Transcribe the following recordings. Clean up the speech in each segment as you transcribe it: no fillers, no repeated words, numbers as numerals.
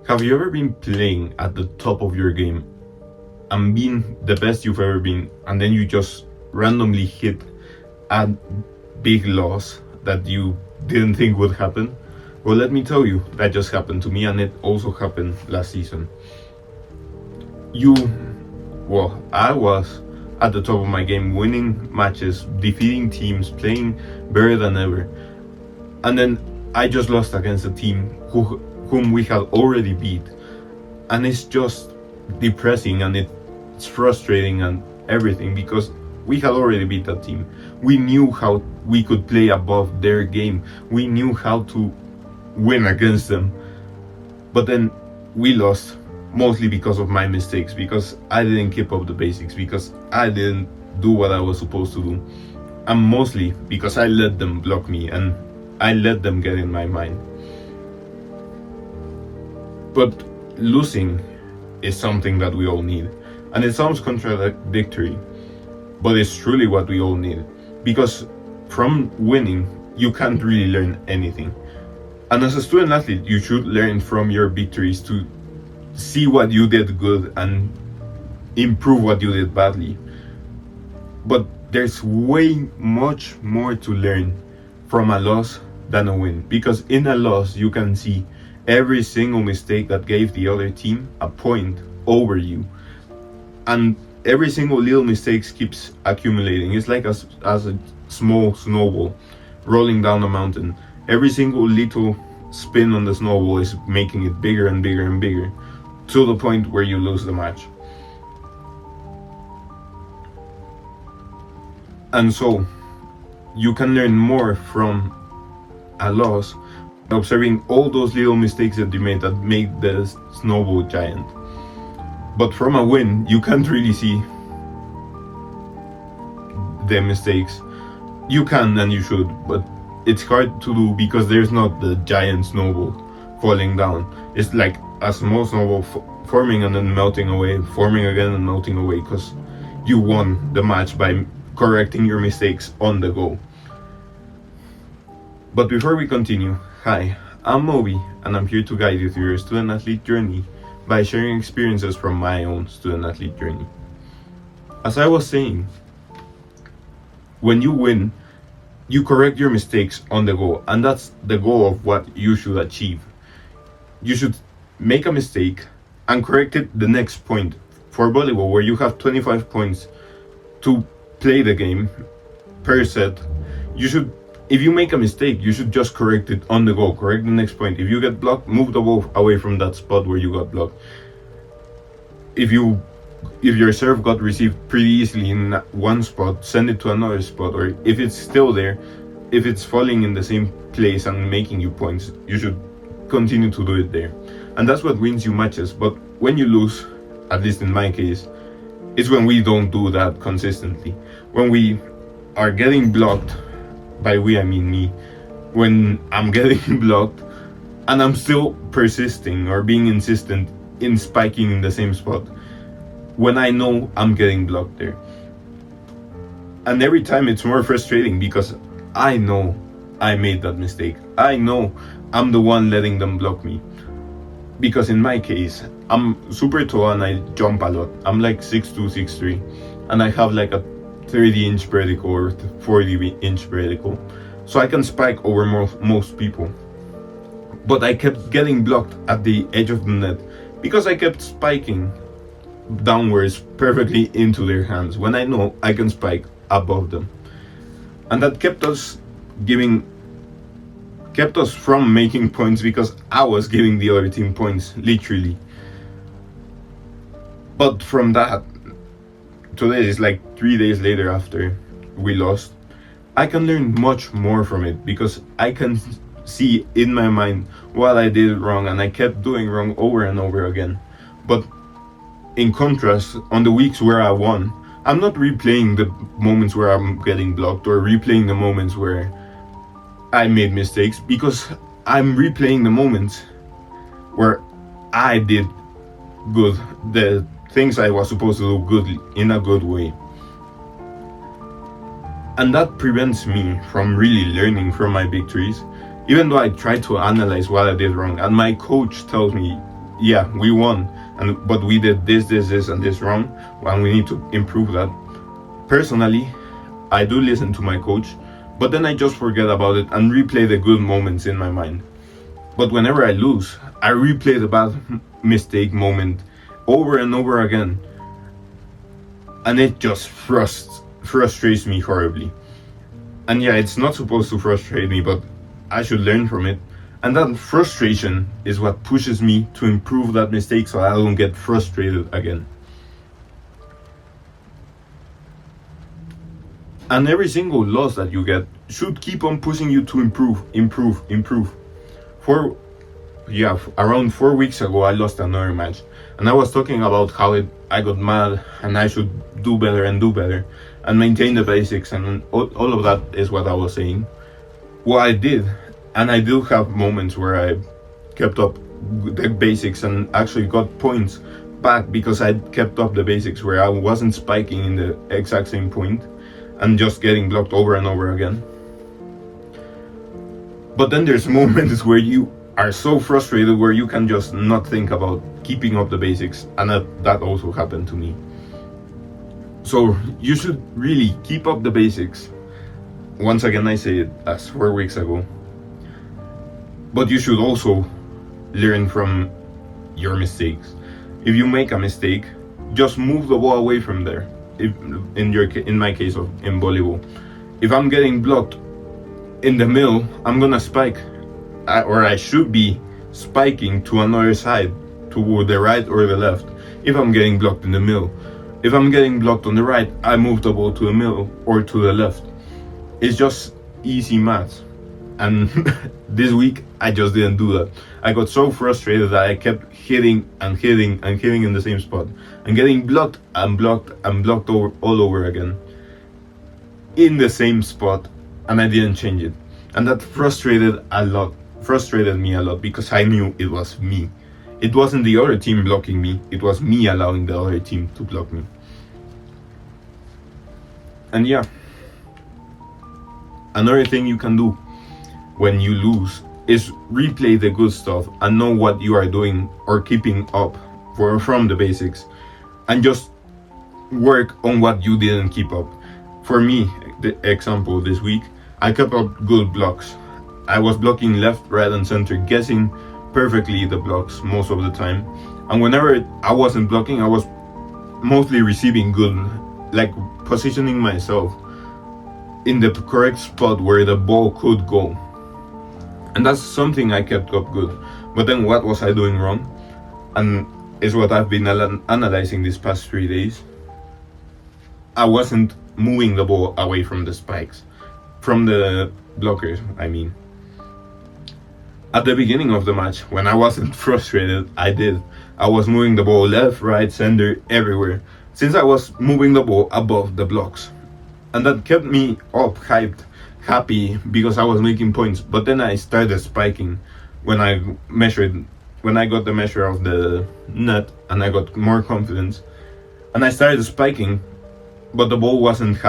Have you ever been playing at the top of your game and been the best you've ever been, and then you just randomly hit a big loss that you didn't think would happen? Well, let me tell you, that just happened to me, and it also happened last season. I was at the top of my game, winning matches, defeating teams, playing better than ever. And then I just lost against a team whom we had already beat. And it's just depressing, and it's frustrating and everything, because we had already beat that team. We knew how we could play above their game. We knew how to win against them. But then we lost, mostly because of my mistakes, because I didn't keep up the basics, because I didn't do what I was supposed to do, and mostly because I let them block me and I let them get in my mind. But losing is something that we all need, and it sounds contradictory, but it's truly what we all need, because from winning you can't really learn anything. And as a student athlete, you should learn from your victories to see what you did good and improve what you did badly. But there's way much more to learn from a loss than a win, because in a loss you can see every single mistake that gave the other team a point over you, and every single little mistake keeps accumulating. It's like as a small snowball rolling down a mountain. Every single little spin on the snowball is making it bigger and bigger and bigger, to the point where you lose the match. And so you can learn more from a loss, observing all those little mistakes that you made that made the snowball giant. But from a win, you can't really see the mistakes. You can and you should, but it's hard to do because there's not the giant snowball falling down. It's like a small snowball forming and then melting away, forming again and melting away, because you won the match by correcting your mistakes on the go. But before we continue, hi, I'm Moby, and I'm here to guide you through your student athlete journey by sharing experiences from my own student athlete journey. As I was saying, when you win, you correct your mistakes on the go, and that's the goal of what you should achieve. You should make a mistake and correct it the next point. For volleyball, where you have 25 points to play the game per set, if you make a mistake, you should just correct it on the go, correct the next point. If you get blocked, move the ball away from that spot where you got blocked. If your serve got received pretty easily in one spot, send it to another spot, or if it's still there, if it's falling in the same place and making you points, you should continue to do it there. And that's what wins you matches. But when you lose, at least in my case, it's when we don't do that consistently. When we are getting blocked, by we I mean me, when I'm getting blocked and I'm still persisting or being insistent in spiking in the same spot, when I know I'm getting blocked there. And every time it's more frustrating because I know I made that mistake. I know I'm the one letting them block me. Because in my case, I'm super tall and I jump a lot. I'm like 6'2", 6'3", and I have like a 30-inch vertical or 40-inch vertical. So I can spike over most people. But I kept getting blocked at the edge of the net because I kept spiking downwards perfectly into their hands when I know I can spike above them. And that kept us from making points because I was giving the other team points, literally. But from that, today is like 3 days later after we lost, I can learn much more from it because I can see in my mind what I did wrong and I kept doing wrong over and over again. But in contrast, on the weeks where I won, I'm not replaying the moments where I'm getting blocked or replaying the moments where I made mistakes, because I'm replaying the moments where I did good, the things I was supposed to do good in a good way. And that prevents me from really learning from my victories, even though I try to analyze what I did wrong. And my coach tells me yeah, we won, but we did this and this wrong, and we need to improve that. Personally, I do listen to my coach, but then I just forget about it and replay the good moments in my mind. But whenever I lose, I replay the bad mistake moment over and over again, and it just frustrates me horribly. And yeah, it's not supposed to frustrate me, but I should learn from it. And that frustration is what pushes me to improve that mistake so I don't get frustrated again. And every single loss that you get should keep on pushing you to improve. Around 4 weeks ago, I lost another match, and I was talking about how I got mad and I should do better and maintain the basics, and all of that is what I was saying. Well, I did, and I do have moments where I kept up the basics and actually got points back because I kept up the basics, where I wasn't spiking in the exact same point and just getting blocked over and over again. But then there's moments where you are so frustrated where you can just not think about keeping up the basics, and that also happened to me. So you should really keep up the basics. Once again, I say it as 4 weeks ago. But you should also learn from your mistakes. If you make a mistake, just move the ball away from there. If in my case in volleyball, if I'm getting blocked in the middle, I'm gonna spike, or I should be spiking to another side, to the right or the left. If I'm getting blocked in the middle, if I'm getting blocked on the right, I move the ball to the middle or to the left. It's just easy math. And this week I just didn't do that. I got so frustrated that I kept hitting in the same spot and getting blocked all over again in the same spot, and I didn't change it. And that frustrated me a lot because I knew it was me. It wasn't the other team blocking me, it was me allowing the other team to block me. And yeah, another thing you can do when you lose is replay the good stuff and know what you are doing or keeping up from the basics, and just work on what you didn't keep up. For me, the example this week, I kept up good blocks. I was blocking left, right and center, guessing perfectly the blocks most of the time. And whenever I wasn't blocking, I was mostly receiving good, like positioning myself in the correct spot where the ball could go. And that's something I kept up good. But then what was I doing wrong? And is what I've been analyzing these past 3 days. I wasn't moving the ball away from the spikes, from the blockers, I mean. At the beginning of the match, when I wasn't frustrated, I was moving the ball left, right, center, everywhere, since I was moving the ball above the blocks. And that kept me up, hyped, happy, because I was making points. But then I started spiking when I got the measure of the net, and I got more confidence. And I started spiking, but the ball wasn't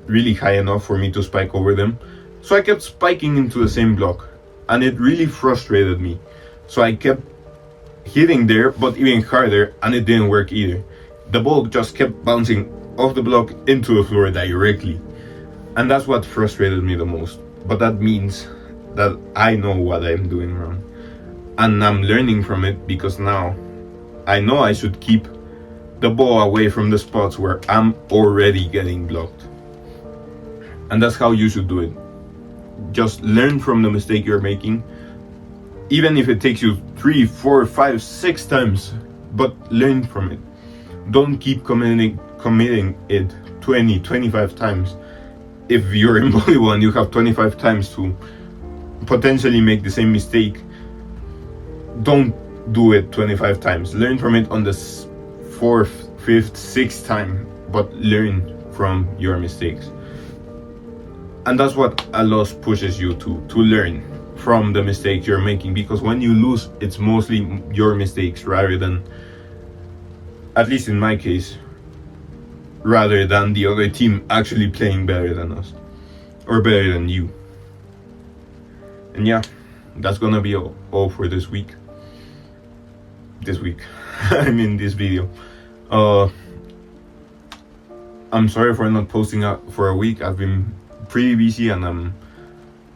really high enough for me to spike over them. So I kept spiking into the same block, and it really frustrated me. So I kept hitting there, but even harder, and it didn't work either. The ball just kept bouncing off the block into the floor directly. And that's what frustrated me the most. But that means that I know what I'm doing wrong. And I'm learning from it, because now I know I should keep the ball away from the spots where I'm already getting blocked. And that's how you should do it. Just learn from the mistake you're making, even if it takes you 3, 4, 5, 6 times, but learn from it. Don't keep committing it 20, 25 times. If you're in volleyball and you have 25 times to potentially make the same mistake, don't do it 25 times. Learn from it on the 4th, 5th, 6th time, but learn from your mistakes. And that's what a loss pushes you to learn from the mistakes you're making, because when you lose, it's mostly your mistakes rather than, at least in my case, rather than the other team actually playing better than us or better than you. And yeah, that's gonna be all for this week. this week. I mean, this video. I'm sorry for not posting out for a week. I've been pretty busy and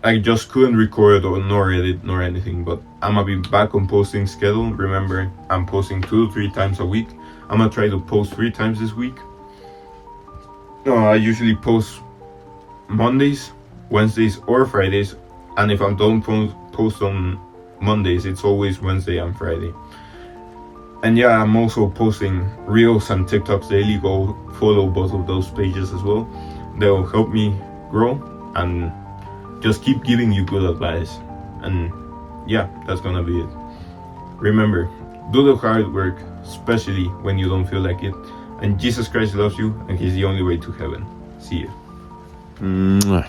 I just couldn't record or nor edit nor anything. But I'm gonna be back on posting schedule. Remember, I'm posting 2 to 3 times a week. I'm gonna try to post 3 times this week. I usually post Mondays, Wednesdays, or Fridays, and if I don't post on Mondays, it's always Wednesday and Friday. And yeah, I'm also posting Reels and TikToks daily. Go follow both of those pages as well. They'll help me grow and just keep giving you good advice. And yeah, that's gonna be it. Remember, do the hard work, especially when you don't feel like it. And Jesus Christ loves you, and He's the only way to heaven. See you. Mwah.